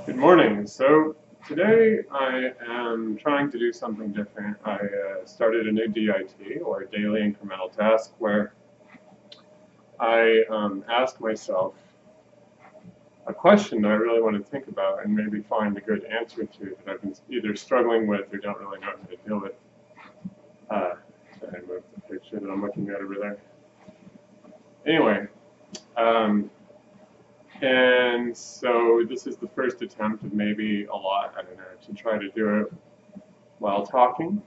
Good morning. So today I am trying to do something different. I started a new DIT, or daily incremental task, where I ask myself a question that I really want to think about and maybe find a good answer to that I've been either struggling with or don't really know how to deal with. Sorry, I moved the picture that I'm looking at over there. Anyway, um, and so this is the first attempt of maybe a lot, I don't know, to try to do it while talking,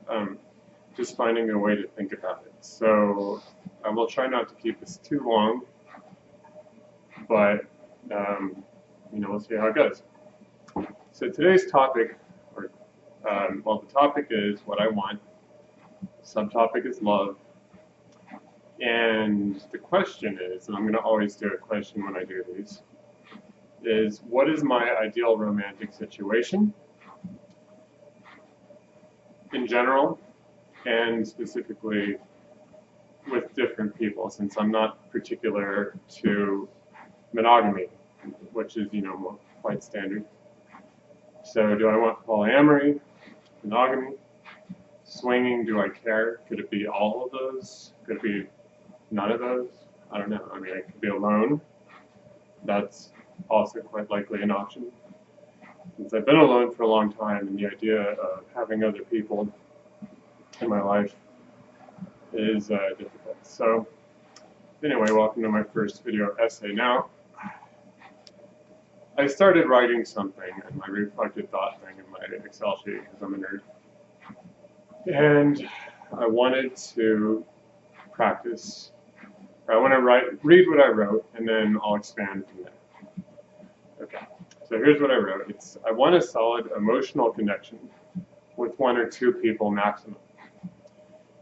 um, just finding a way to think about it. So I will try not to keep this too long, but we'll see how it goes. So today's topic, the topic is what I want. Subtopic is love, and the question is, and I'm going to always do a question when I do these, is what is my ideal romantic situation in general, and specifically with different people, since I'm not particular to monogamy, which is, quite standard. So do I want polyamory, monogamy, swinging? Do I care? Could it be all of those? Could it be none of those? I don't know. I mean, I could be alone. That's also quite likely an option. Since I've been alone for a long time, and the idea of having other people in my life is difficult. So anyway, welcome to my first video essay. Now, I started writing something in my reflected thought thing in my Excel sheet because I'm a nerd. And I wanted to practice. I want to read what I wrote, and then I'll expand from there. Okay, so here's what I wrote. I want a solid emotional connection with one or two people maximum.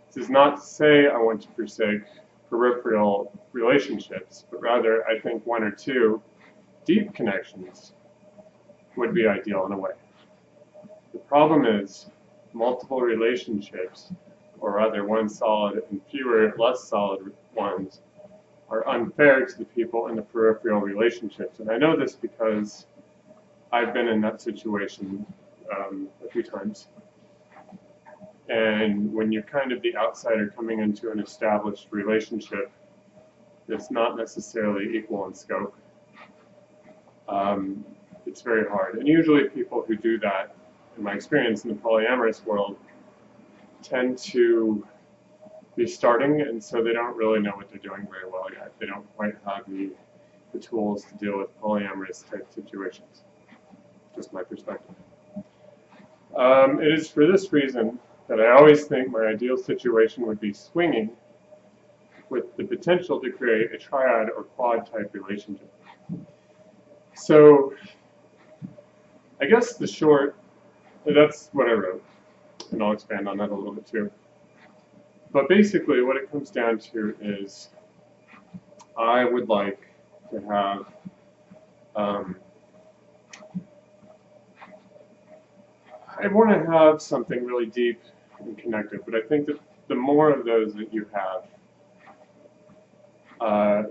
This is not to say I want to forsake peripheral relationships, but rather I think one or two deep connections would be ideal in a way. The problem is multiple relationships, or rather one solid and fewer less solid ones, are unfair to the people in the peripheral relationships. And I know this because I've been in that situation a few times. And when you're kind of the outsider coming into an established relationship that's not necessarily equal in scope, it's very hard. And usually people who do that, in my experience in the polyamorous world, tend to be starting, and so they don't really know what they're doing very well yet. They don't quite have the tools to deal with polyamorous type situations. Just my perspective. It is for this reason that I always think my ideal situation would be swinging, with the potential to create a triad or quad type relationship. So I guess that's what I wrote, and I'll expand on that a little bit too. But basically what it comes down to is I would like to have I want to have something really deep and connected, but I think that the more of those that you have,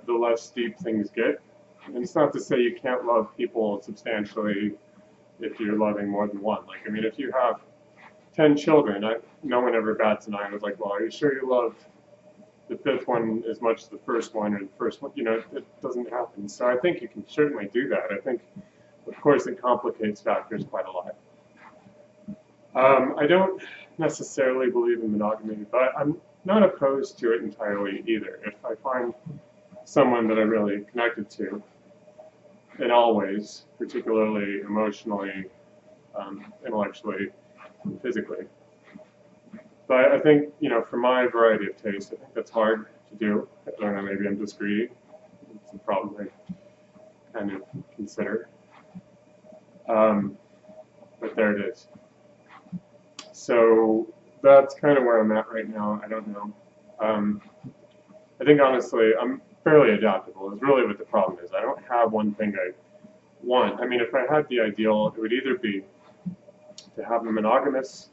the less deep things get. And it's not to say you can't love people substantially if you're loving more than one. Like, I mean, if you have 10 children, no one ever bats an eye and was like, well, are you sure you love the fifth one as much as the first one, or the first one? It doesn't happen. So I think you can certainly do that. I think, of course, it complicates factors quite a lot. I don't necessarily believe in monogamy, but I'm not opposed to it entirely either. If I find someone that I'm really connected to in all ways, particularly emotionally, intellectually, and physically. But I think, for my variety of taste, I think that's hard to do. I don't know, maybe I'm just greedy. It's a problem I kind of consider. But there it is. So that's kind of where I'm at right now. I don't know. I think honestly, I'm fairly adaptable is really what the problem is. I don't have one thing I want. I mean, if I had the ideal, it would either be to have a monogamous,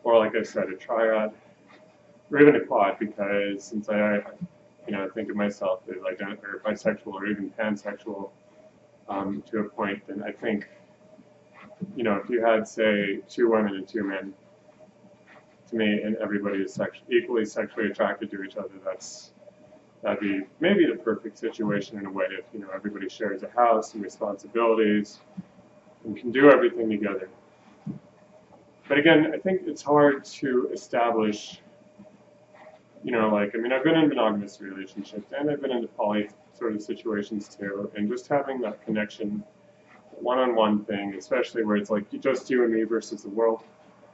or like I said, a triad, or even a quad, because since I think of myself as bisexual or even pansexual, to a point, then I think, if you had, say, 2 women and 2 men, to me, and everybody is equally sexually attracted to each other, that'd be maybe the perfect situation in a way if, everybody shares a house and responsibilities and can do everything together. But again, I think it's hard to establish, I've been in monogamous relationships and I've been in poly sort of situations too, and just having that connection, one-on-one thing, especially where it's like just you and me versus the world,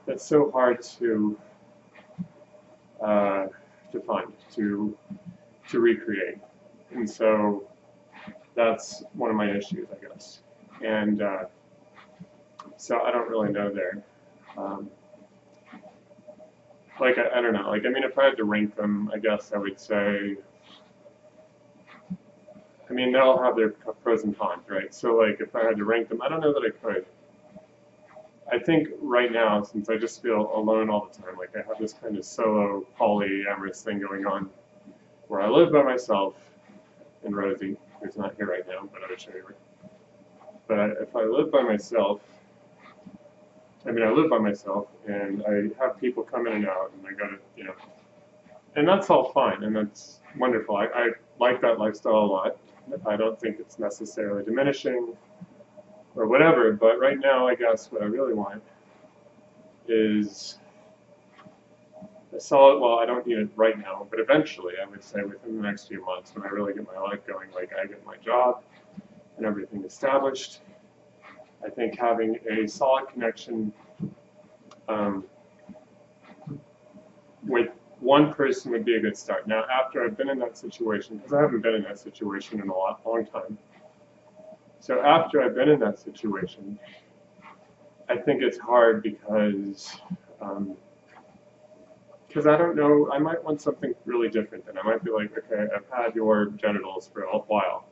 that's so hard to find, to recreate. And so that's one of my issues, I guess. And so I don't really know there. I don't know. If I had to rank them, I guess I would say, they all have their pros and cons, right? So, if I had to rank them, I don't know that I could. I think right now, since I just feel alone all the time, I have this kind of solo polyamorous thing going on, where I live by myself, and Rosie, who's not here right now, but I would show you her. But if I live by myself, I live by myself, and I have people come in and out, and I gotta, and that's all fine, and that's wonderful. I like that lifestyle a lot. I don't think it's necessarily diminishing or whatever, but right now, I guess what I really want is a solid, well, I don't need it right now, but eventually, I would say within the next few months, when I really get my life going, I get my job and everything established, I think having a solid connection with one person would be a good start. Now, after I've been in that situation, because I haven't been in that situation in a long time, so after I've been in that situation, I think it's hard because I don't know, I might want something really different. And I might be like, okay, I've had your genitals for a while.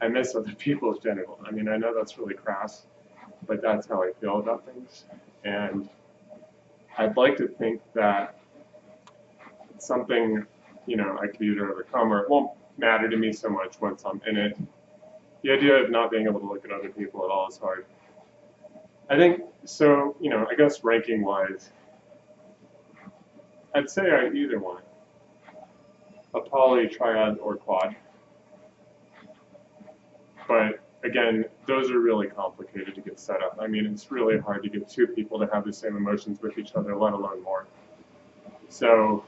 I miss other people's genitals. I know that's really crass, but that's how I feel about things. And I'd like to think that it's something, I could either overcome or it won't matter to me so much once I'm in it. The idea of not being able to look at other people at all is hard. I think, so, I guess ranking-wise, I'd say I either want a poly, triad, or quad. But again, those are really complicated to get set up. It's really hard to get 2 people to have the same emotions with each other, let alone more. So,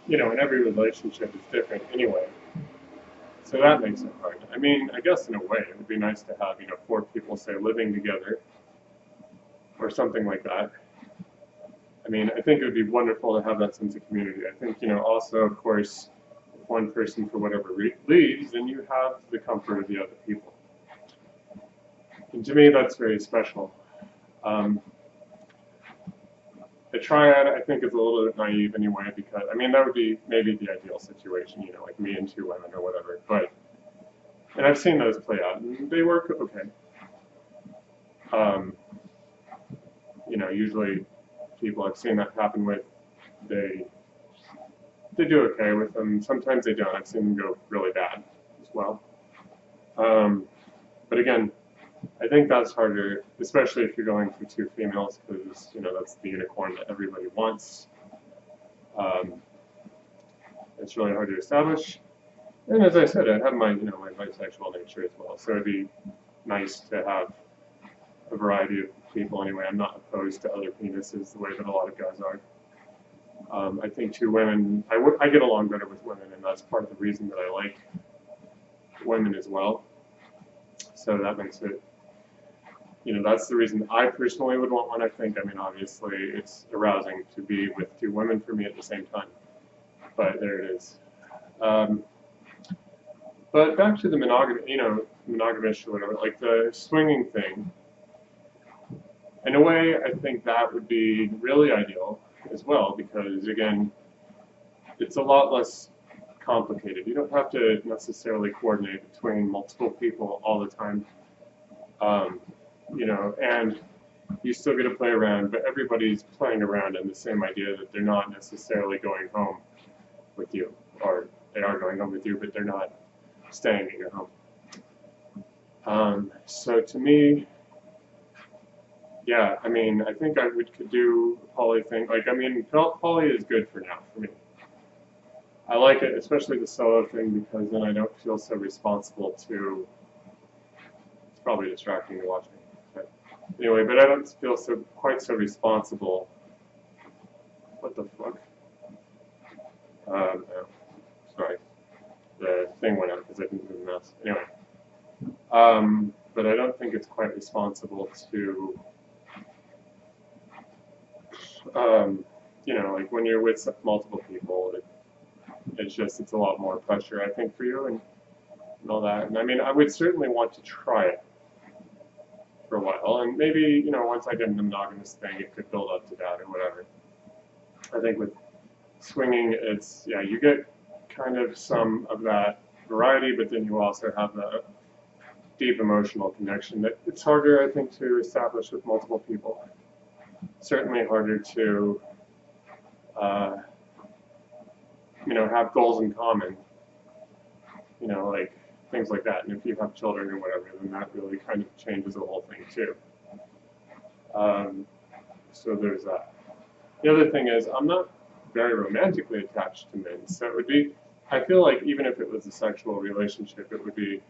and every relationship is different anyway. So that makes it hard. I guess in a way, it would be nice to have, 4 people, say, living together or something like that. I think it would be wonderful to have that sense of community. I think, also, of course, if one person, for whatever leaves, then you have the comfort of the other people. And to me, that's very special. The triad, I think, is a little bit naive anyway, because, that would be maybe the ideal situation, like me and 2 women or whatever. And I've seen those play out, and they work okay. Usually people I've seen that happen with, they do okay with them. Sometimes they don't. I've seen them go really bad as well. But again, I think that's harder, especially if you're going for 2 females, because that's the unicorn that everybody wants. It's really hard to establish. And as I said, I have my my bisexual nature as well, so it'd be nice to have a variety of people anyway. I'm not opposed to other penises the way that a lot of guys are. I think 2 women, I get along better with women, and that's part of the reason that I like women as well. So that makes it, that's the reason I personally would want one, I think. Obviously, it's arousing to be with 2 women for me at the same time. But there it is. But back to the monogamish or whatever, the swinging thing. In a way, I think that would be really ideal as well, because again, it's a lot less complicated. You don't have to necessarily coordinate between multiple people all the time, and you still get to play around, but everybody's playing around in the same idea that they're not necessarily going home with you, or they are going home with you, but they're not staying at your home. So to me, yeah, I mean, I think could do a poly thing. Like, I mean, poly is good for now for me. I like it, especially the solo thing, because then I don't feel so responsible to. It's probably distracting to watch me, but anyway. But I don't feel quite so responsible. What the fuck? Oh, sorry, the thing went out because I didn't move the mouse. Anyway, but I don't think it's quite responsible to. You know, like when you're with multiple people, it's a lot more pressure, I think, for you and all that. And I mean, I would certainly want to try it for a while, and maybe, you know, once I get into monogamous thing, it could build up to that or whatever. I think with swinging, it's, yeah, you get kind of some of that variety, but then you also have the deep emotional connection that it's harder, I think, to establish with multiple people. Certainly harder to, you know, have goals in common, you know, like things like that. And if you have children or whatever, then that really kind of changes the whole thing too. So there's that. The other thing is, I'm not very romantically attached to men, so it would be, I feel like even if it was a sexual relationship, it would be,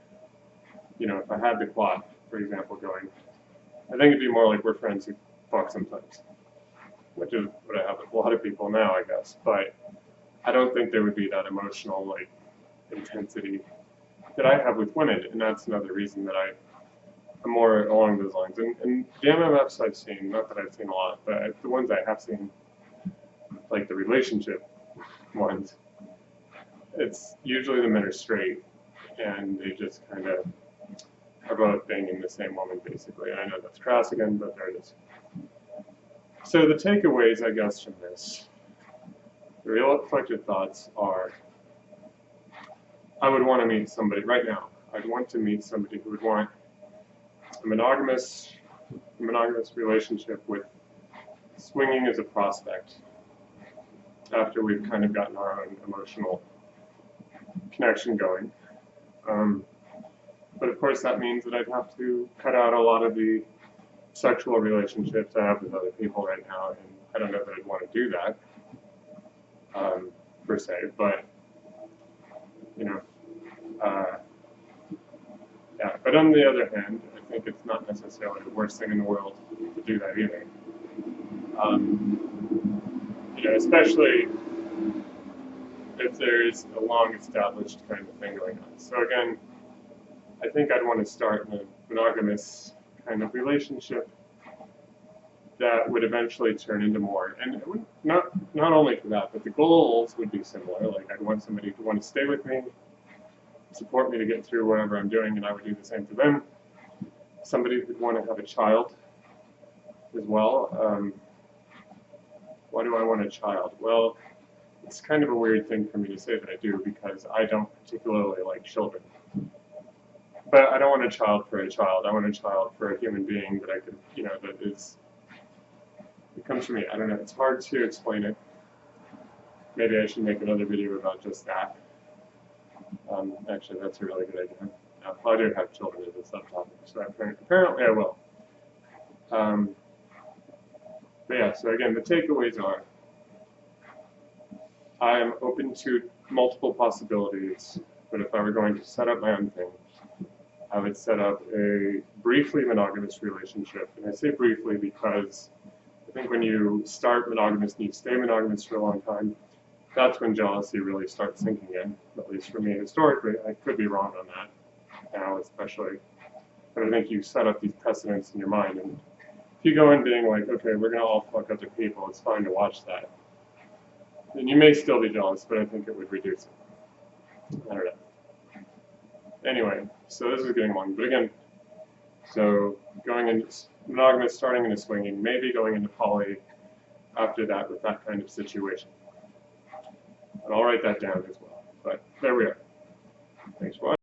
you know, if I had the quad, for example, going, I think it'd be more like we're friends who fuck sometimes, which is what I have with a lot of people now, I guess. But I don't think there would be that emotional, like, intensity that I have with women, and that's another reason that I'm more along those lines. And the MMFs I've seen, not that I've seen a lot, but the ones I have seen, like the relationship ones, it's usually the men are straight, and they just kind of are both banging the same woman, basically. And I know that's crass again, but there it is. So the takeaways, I guess, from this, the real reflective thoughts are, I would want to meet somebody right now. I'd want to meet somebody who would want a monogamous relationship with swinging as a prospect after we've kind of gotten our own emotional connection going. But of course that means that I'd have to cut out a lot of the sexual relationships I have with other people right now, and I don't know that I'd want to do that, per se, but, you know, yeah. But on the other hand, I think it's not necessarily the worst thing in the world to do that either. You know, especially if there's a long-established kind of thing going on. So again, I think I'd want to start in a monogamous kind of relationship that would eventually turn into more. And it would not only for that, but the goals would be similar. Like I'd want somebody to want to stay with me, support me to get through whatever I'm doing, and I would do the same for them. Somebody who'd want to have a child as well. Why do I want a child? Well, it's kind of a weird thing for me to say that I do, because I don't particularly like children. But I don't want a child for a child. I want a child for a human being that I could, you know, that is, it comes from me. I don't know. It's hard to explain it. Maybe I should make another video about just that. Actually, that's a really good idea. I do have children as a subtopic, so apparently I will. But yeah, so again, the takeaways are, I'm open to multiple possibilities, but if I were going to set up my own thing, I would set up a briefly monogamous relationship. And I say briefly because I think when you start monogamous and you stay monogamous for a long time, that's when jealousy really starts sinking in, at least for me historically. I could be wrong on that now, especially. But I think you set up these precedents in your mind. And if you go in being like, okay, we're going to all fuck other people, it's fine to watch that. And you may still be jealous, but I think it would reduce it. I don't know. Anyway, so this is getting long, but again, so going into monogamous, starting into swinging, maybe going into poly after that with that kind of situation. And I'll write that down as well. But there we are. Thanks for watching.